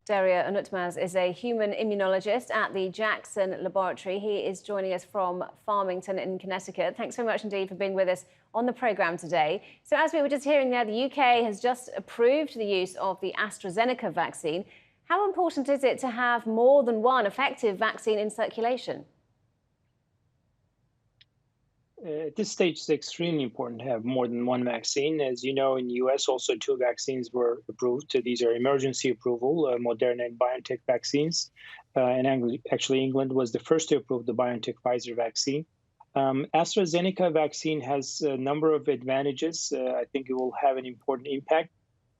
Derya Unutmaz is a human immunologist at the Jackson Laboratory. He is joining us from Farmington in Connecticut. Thanks so much indeed for being with us on the programme today. So as we were just hearing there, the UK has just approved the use of the AstraZeneca vaccine. How important is it to have more than one effective vaccine in circulation? At this stage, it's extremely important to have more than one vaccine. As you know, in the US, also two vaccines were approved. These are emergency approval, Moderna and BioNTech vaccines. Actually, England was the first to approve the BioNTech Pfizer vaccine. AstraZeneca vaccine has a number of advantages. I think it will have an important impact.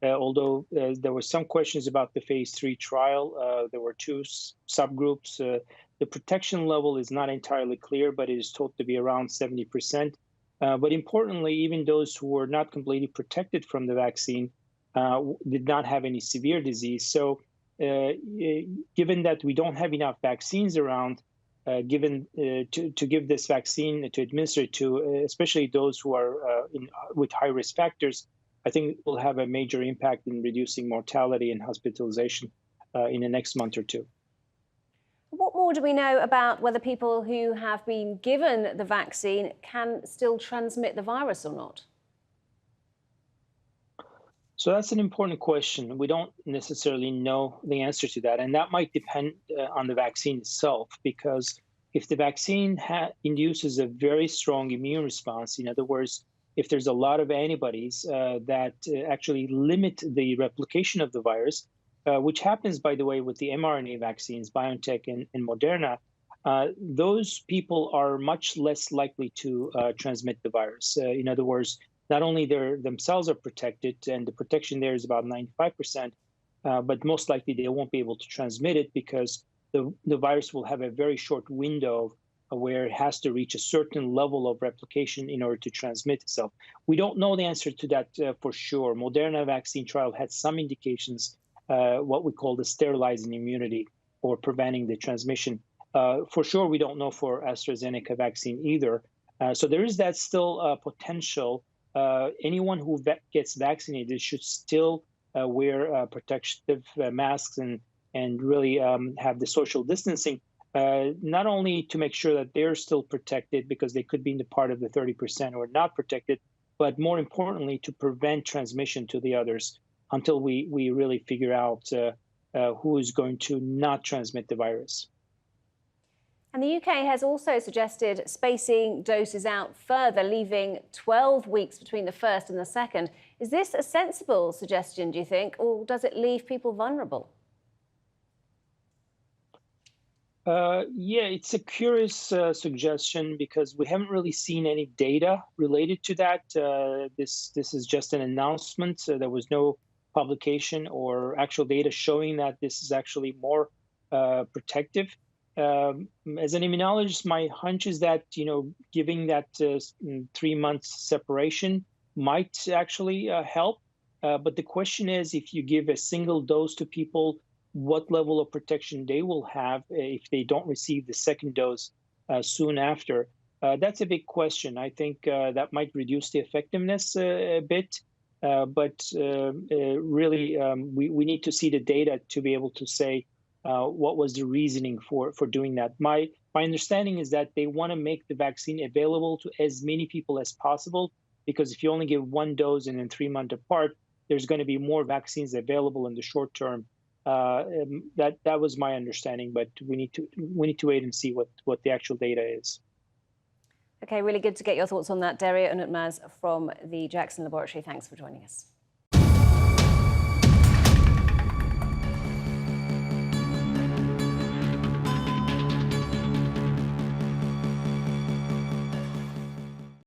Although there were some questions about the phase 3 trial. There were two subgroups. The protection level is not entirely clear, but it is thought to be around 70%. But importantly, even those who were not completely protected from the vaccine did not have any severe disease. So given that we don't have enough vaccines around, to give this vaccine, to administer it to, especially those who are with high-risk factors, I think it will have a major impact in reducing mortality and hospitalization in the next month or two. What more do we know about whether people who have been given the vaccine can still transmit the virus or not? So that's an important question. We don't necessarily know the answer to that. And that might depend on the vaccine itself, because if the vaccine induces a very strong immune response, in other words, if there's a lot of antibodies that actually limit the replication of the virus, which happens, by the way, with the mRNA vaccines, BioNTech and Moderna, those people are much less likely to transmit the virus. In other words, not only themselves are protected, and the protection there is about 95%, but most likely they won't be able to transmit it because the virus will have a very short window where it has to reach a certain level of replication in order to transmit itself. We don't know the answer to that for sure. Moderna vaccine trial had some indications, what we call the sterilizing immunity or preventing the transmission. For sure, we don't know for AstraZeneca vaccine either. So there is that still potential. Anyone who gets vaccinated should still wear protective masks and really have the social distancing, not only to make sure that they're still protected because they could be in the part of the 30% who are not protected, but more importantly, to prevent transmission to the others until we really figure out who is going to not transmit the virus. And the UK has also suggested spacing doses out further, leaving 12 weeks between the first and the second. Is this a sensible suggestion, do you think, or does it leave people vulnerable? Yeah, it's a curious suggestion because we haven't really seen any data related to that. This is just an announcement. There was no publication or actual data showing that this is actually more protective. As an immunologist, my hunch is that, giving that 3 months separation might actually help. But the question is, if you give a single dose to people, what level of protection they will have if they don't receive the second dose soon after. That's a big question. I think that might reduce the effectiveness a bit. But really, we need to see the data to be able to say what was the reasoning for doing that. My understanding is that they want to make the vaccine available to as many people as possible, because if you only give one dose and then 3 months apart, there's going to be more vaccines available in the short term. That was my understanding, but we need to wait and see what the actual data is. Okay, really good to get your thoughts on that. Derya Unutmaz from the Jackson Laboratory. Thanks for joining us.